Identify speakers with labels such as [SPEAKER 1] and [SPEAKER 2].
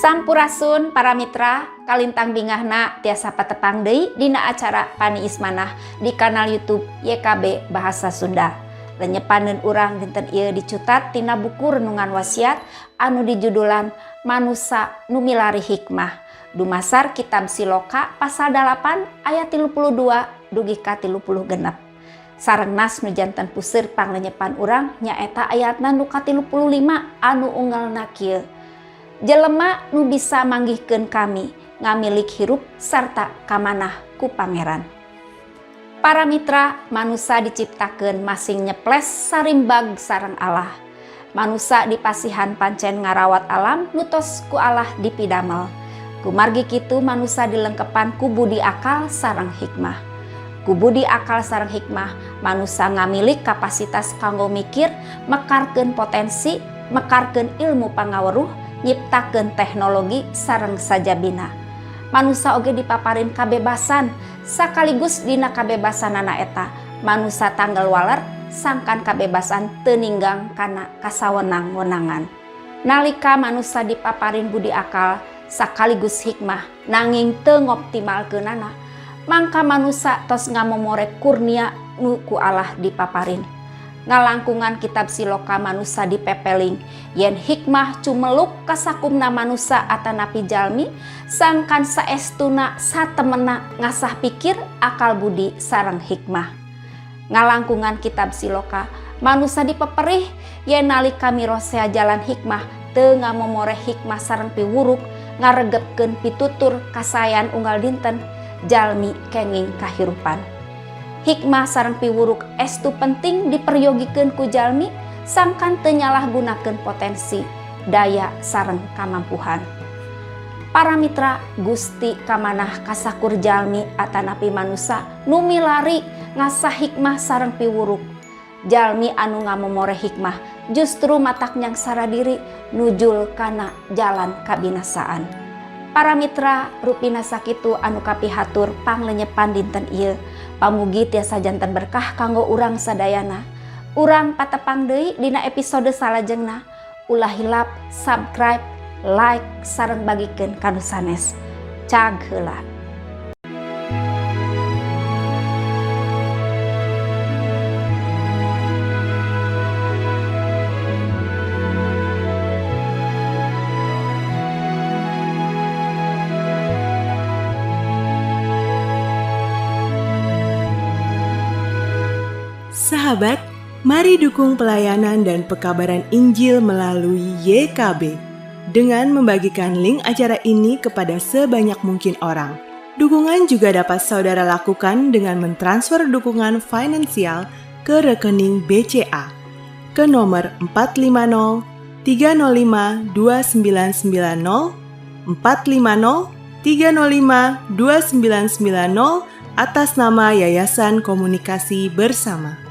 [SPEAKER 1] Sampurasun para mitra, kalintang bingahna tiasa patepang deui dina acara Pani Ismanah di kanal YouTube YKB Bahasa Sunda. Lenyepaneun urang dinten ieu dicutat tina buku renungan wasiat anu dijudulan Manusa Nu Milari Hikmah. Dumasar kitab Siloka pasal 8 ayat 32 dugi ka 30 genep. Sareng nas nu janten puseur panglenyepan urang nyaeta ayatna nu ka 35 anu unggalna kieu. Jelema nu bisa manggihkeun kami ngamilik hirup sarta kamanah ku pangeran. Para mitra, manusia diciptakeun masing nyeples sarimbag sareng Allah. Manusia dipasihan pancen ngarawat alam nutos ku Allah dipidamel. Kumargi kitu manusia dilengkepan ku budi akal sareng hikmah. Ku budi akal sareng hikmah, manusia ngamilik kapasitas kanggo mikir, mekarkeun potensi, mekarkeun ilmu pangaweruh, nyiptakeun teknologi sareng sajabina. Manusia oge dipaparin kabebasan, sakaligus dina kabebasanana eta manusia tanggal waler sangkan kabebasan teu ninggang kana kasawenang-wenangan. Nalika manusia dipaparin budi akal sakaligus hikmah nanging teu ngoptimalkeunana, mangka manusia tos ngamomore kurnia nu ku Allah dipaparin. Ngalangkungan kitab Siloka manusia dipepeling yen hikmah cumeluk kasakumna manusia atanapi jalmi sangkan saestuna satemena ngasah pikir akal budi sareng hikmah. Ngalangkungan kitab Siloka manusia dipeperih yen nalika mirosea jalan hikmah teu ngamomore hikmah sareng piwuruk ngaregepkeun pitutur kasayan unggal dinten jalmi kenging kahirupan. Hikmah sareng piwuruk estu penting diperyogikeun ku jalmi sangkan teu nyalahgunakeun potensi, daya sareng kamampuhan. Para mitra, Gusti kamanah kasakur jalmi atanapi manusia nu milari ngasah hikmah sareng piwuruk. Jalmi anu ngamomore hikmah justru matak nyangsara diri nujul kana jalan kabinasaan. Para mitra, rupina sakitu anu kapihatur panglenyepan dinten ieu. Pamugi tiasa janten berkah kanggo urang sadayana. Urang patepang deui dina episode salajengna. Ulah hilap, subscribe, like, sareng bagikeun kanu sanes. Cag heula.
[SPEAKER 2] Sahabat, mari dukung pelayanan dan pekabaran Injil melalui YKB dengan membagikan link acara ini kepada sebanyak mungkin orang. Dukungan juga dapat saudara lakukan dengan mentransfer dukungan finansial ke rekening BCA ke nomor 450 305 2990 450 305 2990 atas nama Yayasan Komunikasi Bersama.